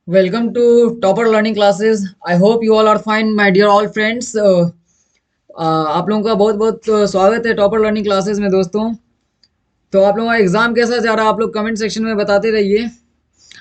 Welcome to Topper Learning Classes. I hope you all are fine, my dear all friends. आप लोगों का बहुत बहुत स्वागत है टॉपर लर्निंग क्लासेस में दोस्तों। तो आप लोगों का एग्जाम कैसा जा रहा है आप लोग कमेंट सेक्शन में बताते रहिए।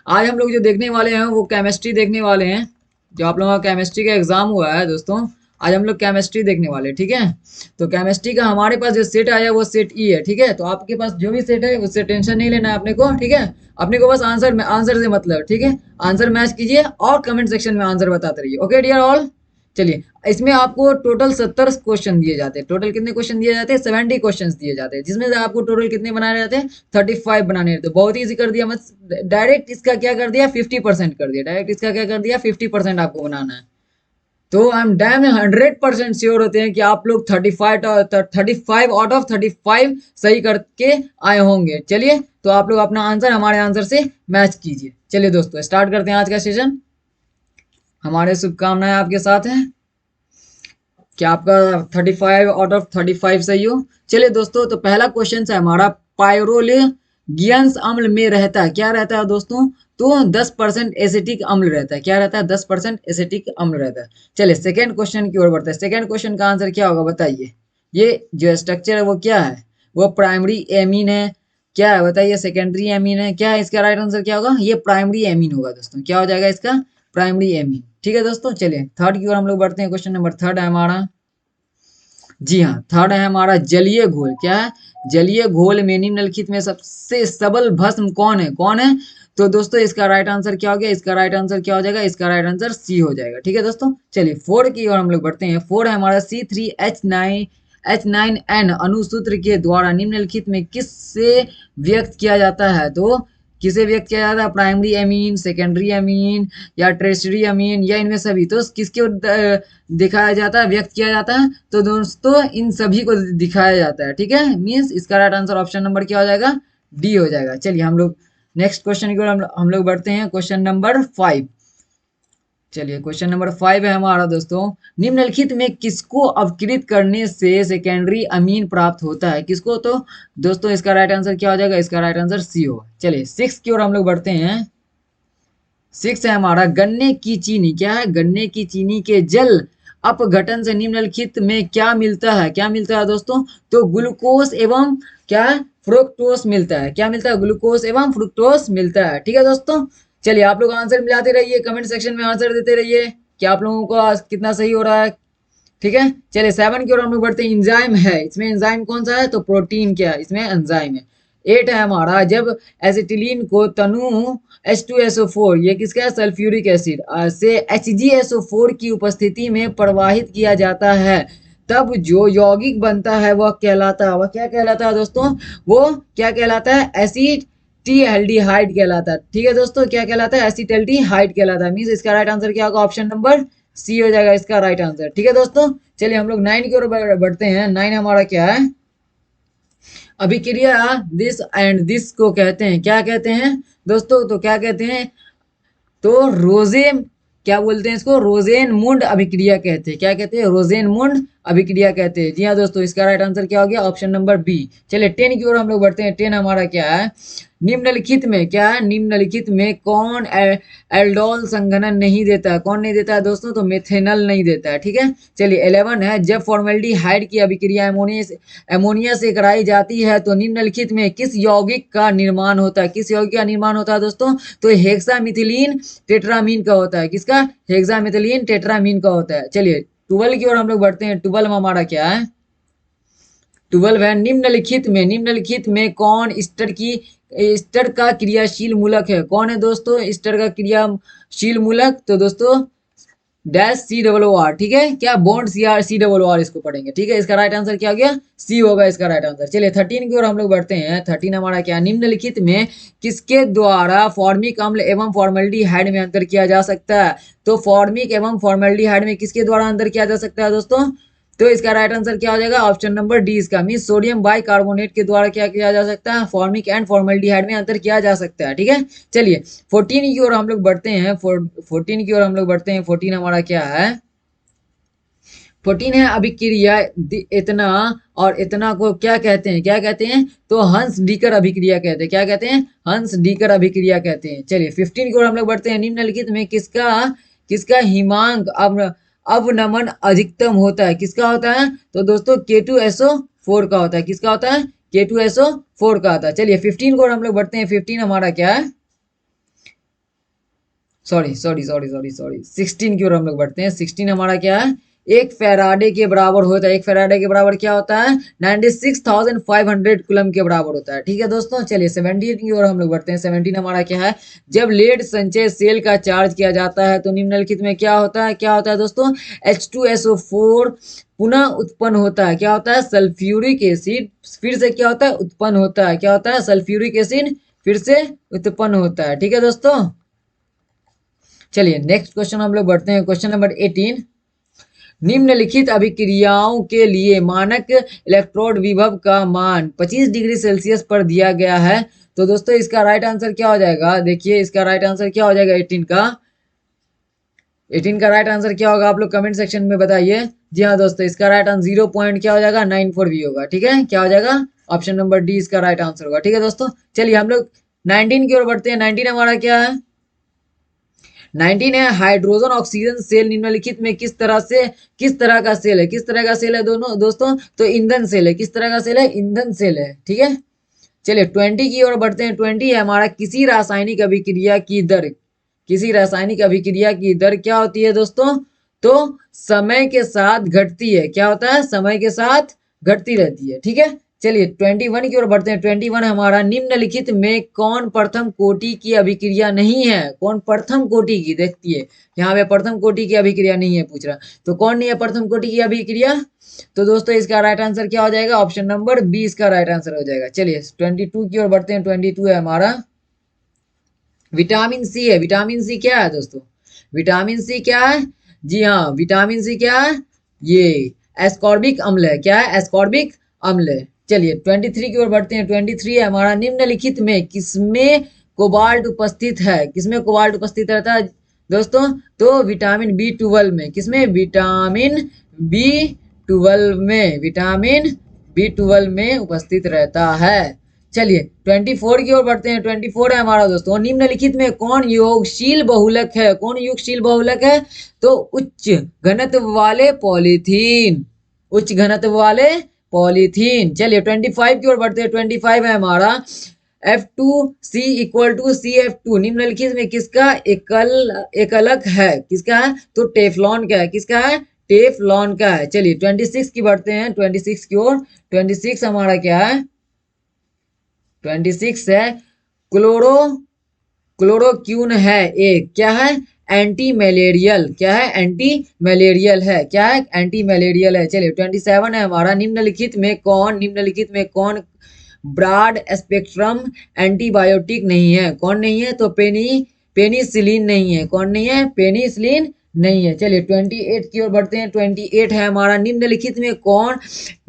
आज हम लोग जो देखने वाले हैं वो केमिस्ट्री देखने वाले हैं। जो आप लोगों का केमिस्ट्री का एग्जाम हुआ है दोस्तों, आज हम लोग केमिस्ट्री देखने वाले हैं, ठीक है। तो केमिस्ट्री का हमारे पास जो सेट आया वो सेट ई है, ठीक है। तो आपके पास जो भी सेट है उससे टेंशन नहीं लेना है अपने को, ठीक है। अपने को बस आंसर से मतलब, ठीक है। आंसर मैच कीजिए और कमेंट सेक्शन में आंसर बताते रहिए। ओके डियर ऑल, चलिए। इसमें आपको टोटल 70 क्वेश्चन दिए जाते हैं। टोटल कितने क्वेश्चन दिए जाते हैं? 70 क्वेश्चन दिए जाते हैं, जिसमें से आपको टोटल कितने बनाने रहते हैं? 35 बनाने रहते हैं। बहुत ईजी कर दिया, मत डायरेक्ट इसका क्या कर दिया, 50% कर दिया। डायरेक्ट इसका क्या कर दिया, 50% आपको बनाना है। तो आई एम डैम 100% श्योर होते हैं कि आप लोग 35 आउट ऑफ 35 सही करके आए होंगे। चलिए, तो आप लोग अपना आंसर हमारे आंसर से मैच कीजिए। चलिए दोस्तों, स्टार्ट करते हैं आज का सेशन। हमारे शुभकामनाएं आपके साथ हैं कि आपका 35 आउट ऑफ 35 सही हो। चलिए दोस्तों, तो पहला क्वेश्चन है हमारा, पायरोलिगियंस अम्ल में रहता है, क्या रहता है दोस्तों? तो 10% एसिटिक अम्ल रहता है। क्या रहता है? 10% एसिटिक अम्ल रहता है। चलिए सेकंड क्वेश्चन की ओर बढ़ते हैं। सेकंड क्वेश्चन का आंसर क्या होगा बताइए। ये जो स्ट्रक्चर है वो क्या है? वो प्राइमरी एमीन है। क्या है बताइए? सेकेंडरी एमीन है। क्या है इसका राइट आंसर? क्या होगा? ये प्राइमरी एमीन होगा दोस्तों। क्या हो जाएगा इसका? Primary amine. ठीक है दोस्तों, चलिए थर्ड की ओर हम लोग बढ़ते हैं। क्वेश्चन नंबर थर्ड है हमारा, जी हाँ, थर्ड है हमारा जलीय घोल। क्या है? जलीय घोल में निम्नलिखित में सबसे सबल भस्म कौन है? कौन है? तो दोस्तों इसका राइट आंसर क्या हो गया? इसका राइट आंसर क्या हो जाएगा? इसका राइट आंसर सी हो जाएगा। ठीक है दोस्तों, चलिए फोर की ओर हम लोग बढ़ते हैं। फोर है हमारा C3H9N अणुसूत्र के द्वारा निम्नलिखित में किससे व्यक्त किया जाता है? तो किसे व्यक्त किया जाता है? प्राइमरी एमीन, सेकेंडरी एमीन या ट्रेशरी अमीन या इनमें सभी? तो किसके दिखाया जाता है, व्यक्त किया जाता है? तो दोस्तों इन सभी को दिखाया जाता है। ठीक है, मीन्स इसका राइट आंसर ऑप्शन नंबर क्या हो जाएगा? डी हो जाएगा। चलिए हम लोग नेक्स्ट क्वेश्चन की ओर हम लोग बढ़ते हैं। Question number 5। चलिए क्वेश्चन नंबर 5 है हमारा दोस्तों, निम्नलिखित में किसको अपकृत करने से सेकेंडरी अमीन प्राप्त होता है? किसको? तो दोस्तों इसका राइट आंसर क्या हो जाएगा? इसका राइट आंसर सी होगा। चलिए 6 की ओर हम लोग बढ़ते हैं। 6 है हमारा, गन्ने की चीनी। क्या है? गन्ने की चीनी के जल अपघटन से निम्नलिखित में क्या मिलता है? क्या मिलता है दोस्तों? तो ग्लूकोज एवं क्या? फ्रुक्टोस मिलता है। क्या मिलता है? ग्लूकोज एवं फ्रुक्टोस मिलता है। ठीक है दोस्तों, चलिए आप लोग आंसर मिलाते रहिए, कमेंट सेक्शन में आंसर देते रहिए कि आप लोगों को आज कितना सही हो रहा है। ठीक है, चलिए 7 की ओर हम लोग बढ़ते हैं। इंजाइम है, इसमें एंजाइम कौन सा है? तो प्रोटीन। क्या है? इसमें एंजाइम है। 8 है हमारा, जब एसिटिलीन को तनु H2SO4, ये किसका है? सल्फ्यूरिक एसिड से HgSO4 की उपस्थिति में प्रवाहित किया जाता है, तब जो यौगिक बनता है वह कहलाता है, वह क्या कहलाता है दोस्तों? वो क्या कहलाता है? एसिड टी एल्डिहाइड कहलाता है। ठीक है दोस्तों, क्या कहलाता है? एसिटल्डिहाइड कहलाता है। मीन्स इसका राइट आंसर क्या होगा? ऑप्शन नंबर सी हो जाएगा इसका राइट आंसर। ठीक है दोस्तों, चलिए हम लोग 9 की ओर बढ़ते हैं। 9 हमारा क्या है? अभिक्रिया दिस एंड दिस को कहते हैं, क्या कहते हैं दोस्तों? तो क्या कहते हैं? तो रोजे, क्या बोलते हैं इसको? रोजेन मुंड अभिक्रिया कहते हैं। क्या कहते हैं? रोजेन मुंड अभिक्रिया कहते हैं। जी हाँ दोस्तों, इसका राइट आंसर क्या हो गया? Option number B. चलिए 10 की ओर हम लोग बढ़ते हैं। 10 हमारा क्या है? निम्नलिखित में क्या है? निम्नलिखित में कौन एल्डोल संघनन नहीं देता है? कौन नहीं देता है दोस्तों? तो मेथेनल नहीं देता है। ठीक है, चलिए 11 है, जब फॉर्मेल्डिहाइड की अभिक्रिया एमोनिया से कराई जाती है तो निम्नलिखित में किस यौगिक का निर्माण होता है? किस यौगिक का निर्माण होता है दोस्तों? तो हेक्सामिथिलीन टेट्रामीन का होता है। किसका? हेक्सामिथिलीन टेट्रामीन का होता है। चलिए 12 की ओर हम लोग बढ़ते हैं। 12 में हमारा क्या है? 12 है, निम्नलिखित में कौन स्टर का क्रियाशील मूलक है? कौन है दोस्तों स्टर का क्रियाशील मूलक? तो दोस्तों डैश COO। ठीक है, क्या? बॉन्ड COO इसको पढ़ेंगे। ठीक है, इसका राइट आंसर क्या हो गया? सी होगा इसका राइट आंसर। चलिए 13 की ओर हम लोग बढ़ते हैं। 13 हमारा क्या? निम्नलिखित में किसके द्वारा फॉर्मिक अम्ल एवं फॉर्मल्डिहाइड में अंतर किया जा सकता है? तो फॉर्मिक एवं फॉर्मल्डिहाइड में किसके द्वारा अंतर किया जा सकता है दोस्तों? तो इसका राइट आंसर क्या हो जाएगा? ऑप्शन नंबर डी इसका। मीन सोडियम बाइकार्बोनेट के द्वारा क्या किया जा सकता है? फॉर्मिक एंड फॉर्मल्डिहाइड में अंतर किया जा सकता है। ठीक है, चलिए 14 की ओर हम लोग बढ़ते हैं। 14 की ओर हम लोग बढ़ते हैं। 14 हमारा क्या है? 14 है अभिक्रिया इतना, और इतना को क्या कहते हैं, क्या कहते हैं, तो हंस डीकर अभिक्रिया कहते हैं, क्या कहते हैं, हंस डीकर अभिक्रिया कहते हैं। चलिए 15 की ओर हम लोग बढ़ते हैं। निम्नलिखित में किसका किसका हिमांक अवनमन अधिकतम होता है, किसका होता है, तो दोस्तों K2SO4 का होता है, किसका होता है, K2SO4 का होता है। चलिए 15 को हम लोग बढ़ते हैं। 15 हमारा क्या है, sorry sorry sorry sorry sorry 16 की ओर हम लोग बढ़ते हैं। 16 हमारा क्या है, एक फैराडे के बराबर होता है। एक फैराडे के बराबर क्या होता है, 96,500 कूलम के बराबर होता है। ठीक है दोस्तों। चलिए 17 की ओर हम लोग बढ़ते हैं। 17 हमारा क्या है, जब लेड संचय सेल का चार्ज किया जाता है तो निम्नलिखित में क्या होता है, क्या होता है दोस्तों, H2SO4 पुनः उत्पन्न होता है। क्या होता है, सल्फ्यूरिक एसिड फिर से क्या होता है, उत्पन्न होता है। क्या होता है, सल्फ्यूरिक एसिड फिर से उत्पन्न होता है। ठीक है दोस्तों। चलिए नेक्स्ट क्वेश्चन हम लोग बढ़ते हैं। क्वेश्चन नंबर 18, निम्नलिखित अभिक्रियाओं के लिए मानक इलेक्ट्रोड विभव का मान 25 डिग्री सेल्सियस पर दिया गया है। तो दोस्तों इसका राइट आंसर क्या हो जाएगा, देखिए इसका राइट आंसर क्या हो जाएगा, 18 का राइट आंसर क्या होगा, आप लोग कमेंट सेक्शन में बताइए। जी हाँ दोस्तों, इसका राइट आंसर 0 पॉइंट क्या हो जाएगा, 94 भी होगा। ठीक है, क्या हो जाएगा, ऑप्शन नंबर डी इसका राइट आंसर होगा। ठीक है दोस्तों। चलिए हम लोग 19 की ओर बढ़ते हैं। 19 हमारा क्या है, 19 है हाइड्रोजन ऑक्सीजन सेल निम्नलिखित में किस तरह से, किस तरह का सेल है, किस तरह का सेल है दोनों दोस्तों, तो ईंधन सेल है। किस तरह का सेल है, ईंधन सेल है। ठीक है। चलिए 20 की ओर बढ़ते हैं। 20 है हमारा किसी रासायनिक अभिक्रिया की दर, किसी रासायनिक अभिक्रिया की दर क्या होती है दोस्तों, तो समय के साथ घटती है। क्या होता है, समय के साथ घटती रहती है। ठीक है। चलिए 21 की ओर बढ़ते हैं। 21 हमारा निम्नलिखित में कौन प्रथम कोटि की अभिक्रिया नहीं है, कौन प्रथम कोटि की, देखती है यहाँ पे प्रथम कोटि की अभिक्रिया नहीं है पूछ रहा, तो कौन नहीं है प्रथम कोटि की अभिक्रिया, तो दोस्तों इसका राइट आंसर क्या हो जाएगा, ऑप्शन नंबर बी इसका राइट आंसर हो जाएगा। चलिए 22 की ओर बढ़ते हैं। 22 है हमारा विटामिन सी है। विटामिन सी क्या है दोस्तों, विटामिन सी क्या है, जी हाँ विटामिन सी क्या है, ये एस्कॉर्बिक अम्ल है। क्या है, एस्कॉर्बिक अम्ल है। चलिए 23 की ओर बढ़ते हैं। 23 है हमारा निम्नलिखित में किसमें कोबाल्ट उपस्थित है, किसमें कोबाल्ट उपस्थित रहता है दोस्तों, तो विटामिन B12 में, किसमें, विटामिन B12 में, विटामिन B12 में उपस्थित रहता है। चलिए 24 की ओर बढ़ते हैं। 24 है हमारा दोस्तों, निम्नलिखित में कौन योगशील बहुलक है, कौन योगशील बहुलक है, तो उच्च घनत्व वाले पॉलीथीन, उच्च घनत्व वाले पॉलीथीन। चलिए 25 की ओर बढ़ते हैं। 25 है हमारा F2C इक्वल टू CF2 निम्नलिखित में किसका एकलक है, किसका है, तो टेफ्लॉन का है। किसका है, टेफ्लॉन का है। चलिए 26 की बढ़ते हैं। 26 की ओर। 26 हमारा क्या है, 26 है क्लोरो, क्लोरोक्यून है एक, क्या है, एंटी मलेरियल, क्या है, एंटी मलेरियल है। क्या है, एंटी मलेरियल है। चलिए 27 है हमारा निम्नलिखित में कौन, निम्नलिखित में कौन ब्रॉड स्पेक्ट्रम एंटीबायोटिक नहीं है, कौन नहीं है, तो पेनिसिलिन नहीं है। कौन नहीं है, पेनिसिलिन नहीं है। चलिए 28 की ओर बढ़ते हैं। 28 है हमारा निम्नलिखित में कौन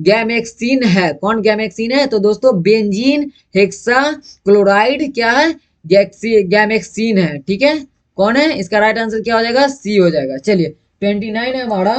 गैमेक्सिन है, कौन गैमेक्सिन है, तो दोस्तों बेंजीन हेक्सा क्लोराइड क्या है, गैमेक्सिन है। ठीक है, कौन है, इसका राइट आंसर क्या हो जाएगा, सी हो जाएगा। चलिए 29 है हमारा।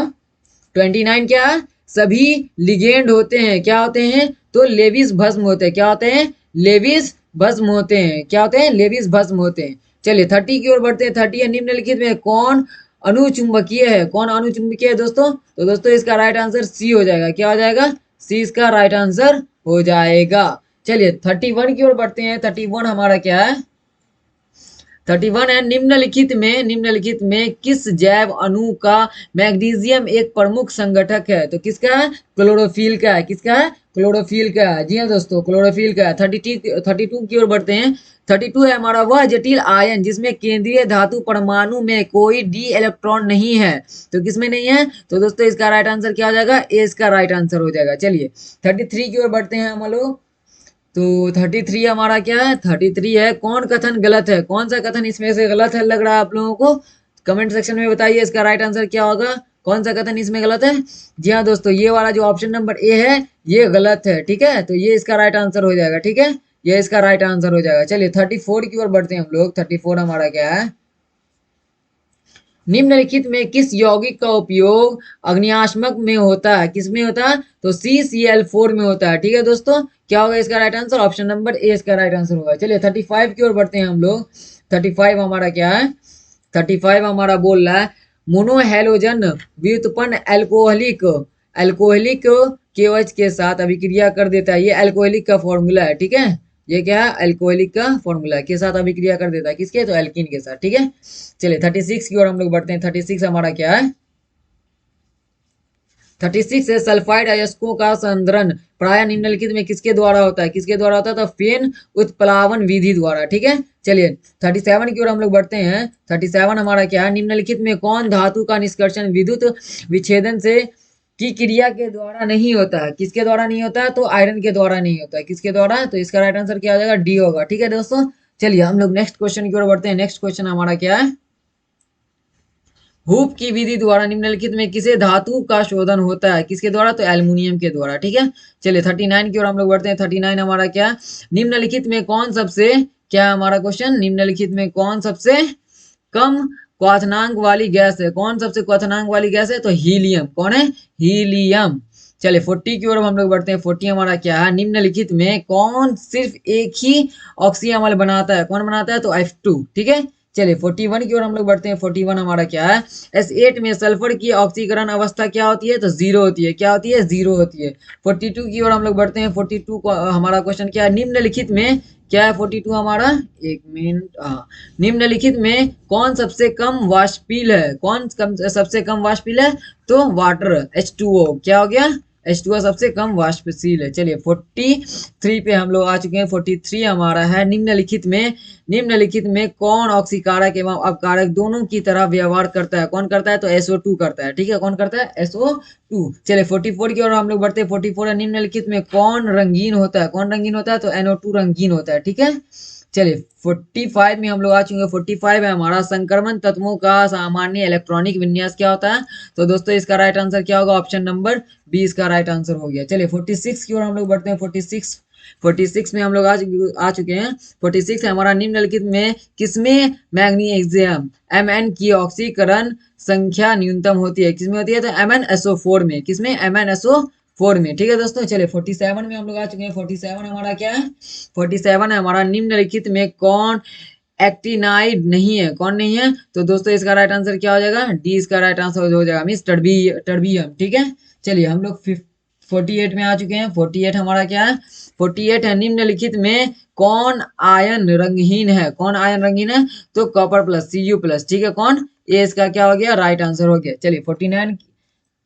29 क्या है, सभी लिगेंड होते हैं, क्या होते हैं, तो लेविस भस्म होते हैं। क्या होते हैं, लेविस भस्म होते हैं। क्या होते हैं, लेविस भस्म होते हैं। चलिए 30 की ओर बढ़ते हैं। 30 है निम्नलिखित में कौन अनुचुंबकीय है, कौन अनुचुंबकीय है दोस्तों, तो दोस्तों इसका राइट आंसर सी हो जाएगा। क्या हो जाएगा, सी इसका राइट आंसर हो जाएगा। चलिए 31 की ओर बढ़ते हैं। 31 हमारा क्या है, 31 है निम्नलिखित में, निम्नलिखित में किस जैव अणु का मैग्नीशियम एक प्रमुख संगठक है, तो किसका है, क्लोरोफिल का है। किसका है, क्लोरोफिल का है। जी हाँ दोस्तों, क्लोरोफिल का है। 32 की ओर बढ़ते हैं। 32 है हमारा वह जटिल आयन जिसमें केंद्रीय धातु परमाणु में कोई डी इलेक्ट्रॉन नहीं है, तो किसमें नहीं है, तो दोस्तों इसका राइट आंसर क्या हो जाएगा, ए इसका राइट आंसर हो जाएगा। चलिए 33 की ओर बढ़ते हैं हम लोग। तो 33 हमारा क्या है, 33 है कौन कथन गलत है, कौन सा कथन इसमें से गलत है लग रहा है आप लोगों को, कमेंट सेक्शन में बताइए इसका राइट आंसर क्या होगा, कौन सा कथन इसमें गलत है। जी हाँ दोस्तों, ये वाला जो ऑप्शन नंबर ए है ये गलत है। ठीक है, तो ये इसका राइट आंसर हो जाएगा। ठीक है, ये इसका राइट आंसर हो जाएगा। चलिए 34 की ओर बढ़ते हैं हम लोग। 34 हमारा क्या है, निम्नलिखित में किस यौगिक का उपयोग अग्नियाश्मक में होता है, किस में होता है, तो CCl4 में होता है। ठीक है दोस्तों, क्या होगा इसका right answer, option number A इसका राइट आंसर होगा। चलिए 35 की ओर बढ़ते हैं हम लोग। 35 हमारा क्या है, 35 हमारा बोल रहा है मोनोहेलोजन व्युत्पन्न एल्कोहलिक एल्कोहलिक KOH के साथ अभिक्रिया कर देता है। ये एल्कोहलिक का फॉर्मूला है। ठीक है, ये क्या है, एल्कोहलिक का फॉर्मूला के साथ अभिक्रिया कर देता है, किसके, तो एल्कीन के साथ। ठीक है, चलिए 36 की ओर हम लोग बढ़ते हैं। 36 हमारा क्या है, 36 है सल्फाइड अयस्कों का संद्रण प्राय निम्नलिखित में किसके द्वारा होता है, किसके द्वारा होता है, तो फेन उत्प्लावन विधि द्वारा। ठीक है, चलिए 37 की ओर हम लोग बढ़ते हैं। 37 हमारा क्या है, निम्नलिखित में कौन धातु का निष्कर्षण विद्युत विच्छेदन से की क्रिया के द्वारा नहीं होता है, किसके द्वारा नहीं होता है, तो आयरन के द्वारा नहीं होता है, किसके द्वारा, तो इसका राइट आंसर क्या हो जाएगा, डी होगा। ठीक है दोस्तों, चलिए हम लोग नेक्स्ट क्वेश्चन की ओर बढ़ते हैं। नेक्स्ट क्वेश्चन हमारा क्या है, हूप की विधि द्वारा निम्नलिखित में किसे धातु का शोधन होता है, किसके द्वारा, तो एल्युमिनियम के द्वारा। ठीक है, चलिए 39 की ओर हम लोग बढ़ते हैं। 39 हमारा क्या, निम्नलिखित में कौन सबसे, क्या हमारा क्वेश्चन, निम्नलिखित में कौन सबसे कम क्वथनांक वाली गैस है, कौन सबसे क्वथनांक वाली गैस है, तो हीलियम। कौन है, हीलियम। चलिए 40 की ओर हम लोग बढ़ते हैं। 40 हमारा क्या है, निम्नलिखित में कौन सिर्फ एक ही ऑक्सी अम्ल बनाता है, कौन बनाता है, तो F2। ठीक है, चलिए 41 की ओर हम लोग बढ़ते हैं। 41 हमारा क्या है, S8 में सल्फर की ऑक्सीकरण अवस्था क्या होती है, तो जीरो होती है, क्या होती है, जीरो होती है। 42 की ओर हम लोग बढ़ते हैं। 42 को हमारा क्वेश्चन क्या है, निम्नलिखित में क्या है, 42 हमारा, एक मिनट, हाँ, निम्नलिखित में कौन सबसे कम वाष्पशील है, कौन सबसे कम वाष्पशील है, तो वाटर, H2O। क्या हो गया, H2O सबसे कम वाष्पशील है। चलिए 43 पे हम लोग आ चुके हैं। 43 हमारा है, निम्नलिखित में कौन ऑक्सीकारक एवं अपकारक दोनों की तरह व्यवहार करता है, कौन करता है, तो SO2 करता है। ठीक है, कौन करता है, SO2। चलिए 44 की ओर हम लोग बढ़ते हैं। 44 है, निम्नलिखित में कौन रंगीन होता है, कौन रंगीन होता है, तो NO2 रंगीन होता है। ठीक है, चलिए 45 में हम लोग आ चुके हैं। 45 है हमारा, संक्रमण तत्वों का सामान्य इलेक्ट्रॉनिक विन्यास क्या होता है, तो दोस्तों इसका राइट आंसर क्या होगा, ऑप्शन नंबर बी इसका राइट आंसर हो गया। चलिए 46 की ओर हम लोग बढ़ते हैं। 46 में हम लोग आ चुके हैं। 46 है हमारा, निम्नलिखित में किसमें मैग्नीशियम Mn की ऑक्सीकरण संख्या न्यूनतम होती है, किसमें होती है, तो MnSO4 में, किसमें, MnSO4 में। ठीक है दोस्तों, चलिए 47 में हम लोग आ चुके हैं। 47 हमारा क्या है, 47 है हमारा, निम्नलिखित में कौन एक्टिनाइड नहीं है, कौन नहीं है, तो दोस्तों इसका राइट आंसर क्या हो जाएगा, डी इसका राइट आंसर हो जाएगा, मीन्स टर्बियम। ठीक है, चलिए हम लोग 48 में आ चुके हैं। 48 हमारा क्या है, 48 है, निम्नलिखित में कौन आयन रंगहीन है, कौन आयन रंगहीन है, तो कॉपर प्लस, Cu+। ठीक है, कौन, ये इसका क्या हो गया, राइट आंसर हो गया। चलिए 49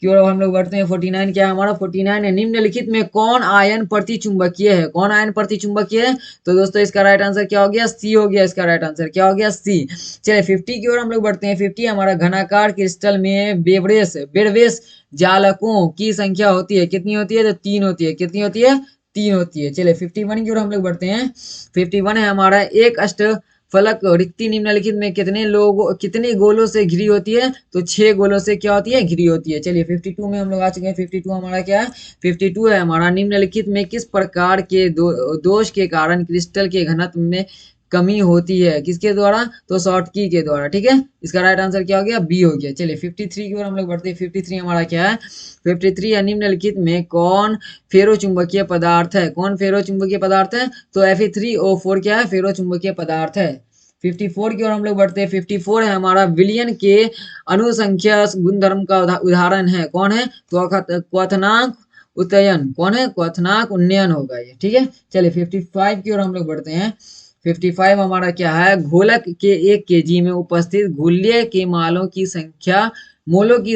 की ओर हम लोग बढ़ते हैं। 49 क्या है हमारा, 49 है, निम्नलिखित में कौन आयन प्रतिचुंबकीय है, कौन आयन प्रतिचुंबकीय है, तो दोस्तों इसका राइट आंसर क्या हो गया, सी हो गया, इसका राइट आंसर क्या हो गया, सी। चलिए 50 की ओर हम लोग बढ़ते हैं। 50 हमारा, घनाकार क्रिस्टल में बेरवेस जालकों की संख्या होती है, कितनी होती है, तो 3 होती है, कितनी होती है, 3 होती है। चलिए 51 की ओर हम लोग बढ़ते हैं। 51 है हमारा, एक अष्ट फलक रिक्ति निम्नलिखित में कितने गोलों से घिरी होती है, तो 6 गोलों से क्या होती है, घिरी होती है। चलिए 52 में हम लोग आ चुके हैं। 52 हमारा क्या है, 52 है हमारा, निम्नलिखित में किस प्रकार के दोष के कारण क्रिस्टल के घनत्व में कमी होती है, किसके द्वारा, तो शॉर्टकी के द्वारा। ठीक है, इसका राइट आंसर क्या हो गया, बी हो गया। चलिए 53 की ओर हम लोग बढ़ते हैं। 53 हमारा क्या है, 53 है, निम्नलिखित में कौन फेरो चुंबकीय पदार्थ है, कौन फेरो चुंबकीय पदार्थ है, तो Fe3O4 क्या है, फेरो चुंबकीय पदार्थ है। 54 की ओर हम लोग बढ़ते हैं। 54 है हमारा, विलयन के अनुसंख्या गुणधर्म का उदाहरण है, कौन है, तो क्वथनांक उन्नयन, कौन है, क्वथनांक उन्नयन होगा ये। ठीक है, चलिए 55 की ओर हम लोग बढ़ते हैं। 55 हमारा क्या है, घोलक के 1 kg में उपस्थित घुल्य के मोलों की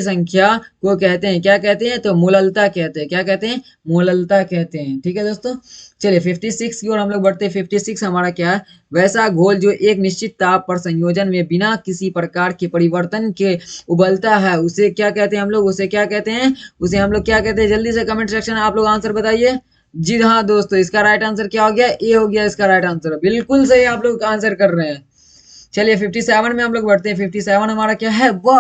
संख्या को कहते हैं, क्या कहते हैं, तो मोललता कहते हैं, क्या कहते हैं, मोललता कहते हैं। ठीक है दोस्तों, चलिए 56 की ओर हम लोग बढ़ते हैं। 56 हमारा क्या है, वैसा घोल जो एक निश्चित ताप पर संयोजन में बिना किसी प्रकार के परिवर्तन के उबलता है, उसे क्या कहते हैं हम लोग, उसे क्या कहते हैं, उसे हम लोग क्या कहते हैं, जल्दी से कमेंट सेक्शन में आप लोग आंसर बताइए। जी हाँ दोस्तों, इसका राइट आंसर क्या हो गया, ए हो गया इसका राइट आंसर, बिल्कुल सही आप लोग आंसर कर रहे हैं। चलिए 57 में हम लोग बढ़ते हैं। 57 हमारा क्या है, वह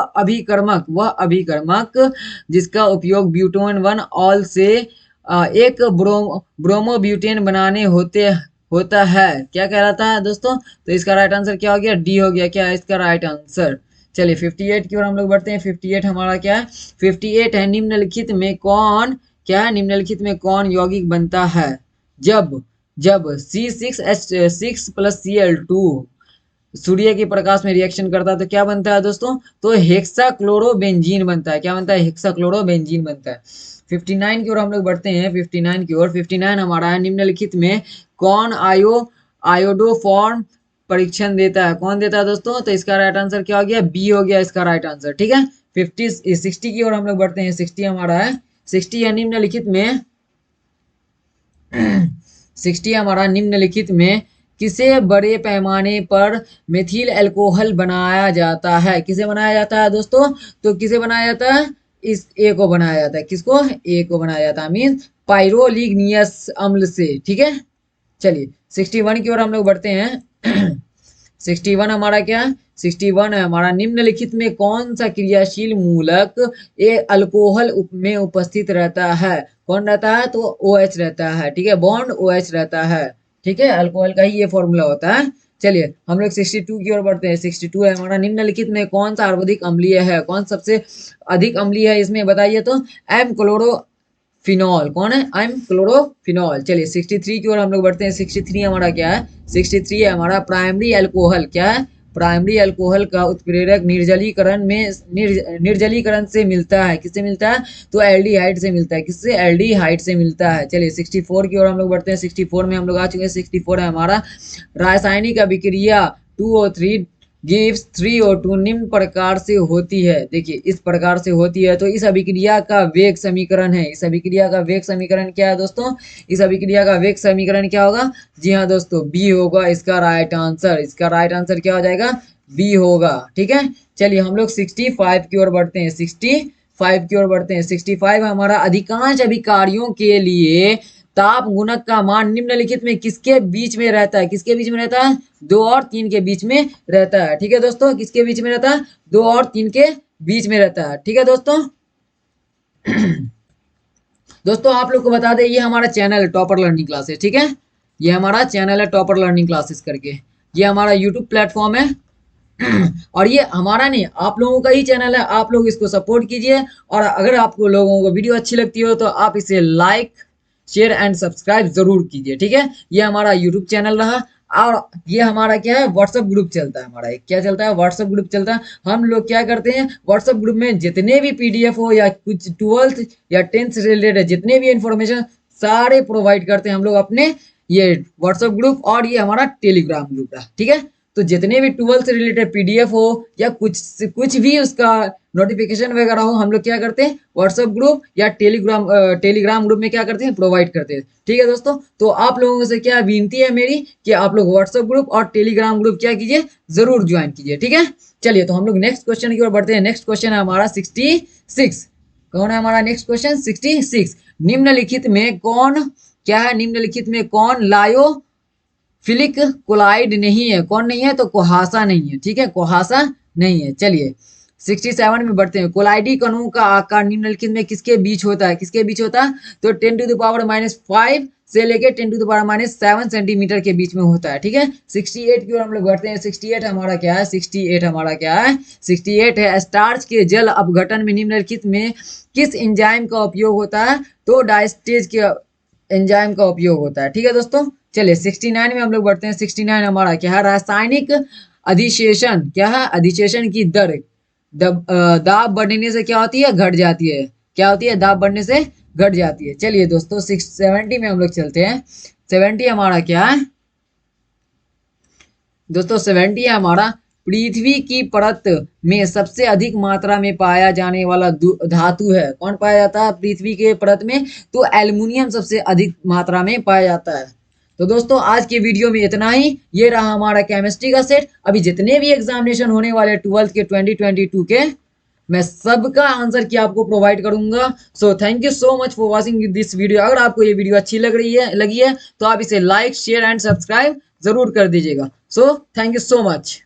अभिकर्मक जिसका उपयोग ब्यूटेन 1 ऑल से एक ब्रोमोब्यूटेन बनाने होता है, क्या कहलाता है दोस्तों, तो इसका राइट आंसर क्या हो गया, डी हो गया, क्या है इसका राइट आंसर। चलिए 58 की ओर हम लोग बढ़ते हैं। 58 हमारा क्या है? 58 है, निम्नलिखित में कौन, क्या है, निम्नलिखित में कौन यौगिक बनता है जब जब C6H6 + Cl2 सूर्य के प्रकाश में रिएक्शन करता है तो क्या बनता है दोस्तों? तो हेक्साक्लोरोबेंजीन बनता है। क्या बनता है? हेक्साक्लोरोबेंजीन बनता है। 59 की ओर हम लोग बढ़ते हैं। 59 की ओर 59 हमारा है, निम्नलिखित में कौन आयोडोफॉर्म परीक्षण देता है? कौन देता है दोस्तों? तो इसका राइट आंसर क्या हो गया? बी हो गया इसका राइट आंसर। ठीक है। 60 की ओर हम लोग बढ़ते हैं। 60 हमारा है, 60 है निम्नलिखित में 60 हमारा निम्नलिखित में किसे बड़े पैमाने पर मेथिल अल्कोहल बनाया जाता है? किसे बनाया जाता है दोस्तों? तो किसे बनाया जाता है? इस ए को बनाया जाता है। किसको? ए को बनाया जाता है, मीन्स पाइरोलिग्नियस अम्ल से। ठीक है। चलिए 61 की ओर हम लोग बढ़ते हैं। 61 हमारा क्या है? 61 है हमारा, निम्नलिखित में कौन सा क्रियाशील मूलक अल्कोहल में उपस्थित रहता है? कौन रहता है? तो OH रहता है। ठीक है, बॉन्ड OH रहता है। ठीक है, अल्कोहल का ही ये फॉर्मूला होता है। चलिए हम लोग 62 की ओर बढ़ते हैं। 62 है हमारा, निम्नलिखित में कौन सा सर्वाधिक अम्लीय है? कौन सबसे अधिक अम्लीय है इसमें बताइए तो? M chloro phenol. कौन है? आइम क्लोरोफिनॉल। चलिए 63 की ओर हम लोग बढ़ते हैं। 63 हमारा क्या है? 63 है हमारा प्राइमरी अल्कोहल। क्या है? प्राइमरी अल्कोहल का उत्प्रेरक निर्जलीकरण में निर्जलीकरण से मिलता है। किससे मिलता है? तो एल्डिहाइड से मिलता है। किससे? एल्डिहाइड से मिलता है। चलिए 64 की ओर हम लोग बढ़ते हैं। 64 में हम लोग आ चुके हैं। 64 है हमारा, रासायनिक अभिक्रिया 2O3 गिव्स 3O2 निम्न प्रकार से होती है। देखिए इस प्रकार से होती है, तो इस अभिक्रिया का वेग समीकरण है। इस अभिक्रिया का वेग समीकरण क्या है दोस्तों? इस अभिक्रिया का वेग समीकरण क्या होगा? जी हाँ दोस्तों, बी होगा इसका राइट आंसर। इसका राइट आंसर क्या हो जाएगा? बी होगा। ठीक है। चलिए हम लोग 65 की ओर बढ़ते हैं। 65 की ओर बढ़ते हैं। 65 हमारा, अधिकांश अभिकारियों के लिए ताप गुणक का मान निम्नलिखित में किसके बीच में रहता है? किसके बीच में रहता है? 2 और 3 के बीच में रहता है। ठीक है दोस्तों, किसके बीच में रहता है? 2 और 3 के बीच में रहता है। ठीक है दोस्तों। दोस्तों आप लोग को बता दें, ये हमारा चैनल है टॉपर लर्निंग क्लासेस। ठीक है, ये हमारा चैनल है टॉपर लर्निंग क्लासेस करके। ये हमारा यूट्यूब प्लेटफॉर्म है। और ये हमारा नहीं, आप लोगों का ही चैनल है। आप लोग इसको सपोर्ट कीजिए, और अगर आपको लोगों को वीडियो अच्छी लगती हो तो आप इसे लाइक शेयर एंड सब्सक्राइब जरूर कीजिए। ठीक है, ये हमारा यूट्यूब चैनल रहा। और ये हमारा क्या है? व्हाट्सएप ग्रुप चलता है हमारा। क्या चलता है? व्हाट्सएप ग्रुप चलता है। हम लोग क्या करते हैं? व्हाट्सएप ग्रुप में जितने भी PDF हो, या कुछ 12th या 10th से रिलेटेड जितने भी इंफॉर्मेशन, सारे प्रोवाइड करते हैं हम लोग अपने ये व्हाट्सएप ग्रुप। और ये हमारा टेलीग्राम ग्रुप है। ठीक है, तो जितने भी 12 से रिलेटेड PDF हो, या कुछ भी उसका नोटिफिकेशन वगैरह हो, हम लोग क्या करते हैं? व्हाट्सएप ग्रुप या टेलीग्राम ग्रुप में क्या करते हैं? प्रोवाइड करते हैं। ठीक है दोस्तों, तो आप लोगों से क्या विनती है मेरी कि आप लोग व्हाट्सएप ग्रुप और टेलीग्राम ग्रुप क्या कीजिए? जरूर ज्वाइन कीजिए। ठीक है। चलिए तो हम लोग नेक्स्ट क्वेश्चन की ओर बढ़ते हैं। नेक्स्ट क्वेश्चन है हमारा 66। कौन है हमारा नेक्स्ट क्वेश्चन? 66। निम्नलिखित में कौन, क्या है? निम्नलिखित में कौन लायो फिलिक कोलाइड नहीं है? कौन नहीं है? तो कुहासा नहीं है। ठीक है, कुहासा नहीं है। चलिए 67 में बढ़ते हैं। कोलाइडी कणों का आकार निम्नलिखित में किसके बीच होता है? किसके बीच होता है? तो 10⁻⁵ से लेके 10⁻⁷ सेंटीमीटर के बीच में होता है। ठीक है। 68 की ओर हम लोग बढ़ते हैं। 68 हमारा क्या है? 68 हमारा क्या है? 68 है, स्टार्च के जल अपघटन में निम्नलिखित में किस एंजाइम का उपयोग होता है? तो डायस्टेज के एंजाइम का उपयोग होता है। ठीक है दोस्तों। चलिए 69 में हम लोग बढ़ते हैं। 69 हमारा क्या है? रासायनिक अधिशेषण। क्या है? अधिशेषण की दर दाब बढ़ने से क्या होती है? घट जाती है। क्या होती है? दाब बढ़ने से घट जाती है। चलिए दोस्तों 70 में हम लोग चलते हैं। 70 हमारा क्या है दोस्तों? 70 है हमारा, पृथ्वी की परत में सबसे अधिक मात्रा में पाया जाने वाला धातु है। कौन पाया जाता है पृथ्वी के परत में? तो एल्युमिनियम सबसे अधिक मात्रा में पाया जाता है। तो दोस्तों आज की वीडियो में इतना ही। ये रहा हमारा केमिस्ट्री का सेट। अभी जितने भी एग्जामिनेशन होने वाले 12th के 2022 के, मैं सबका आंसर की आपको प्रोवाइड करूंगा। So thank you so much for watching this video. अगर आपको ये वीडियो अच्छी लगी है तो आप इसे लाइक शेयर एंड सब्सक्राइब जरूर कर दीजिएगा। So thank you so much.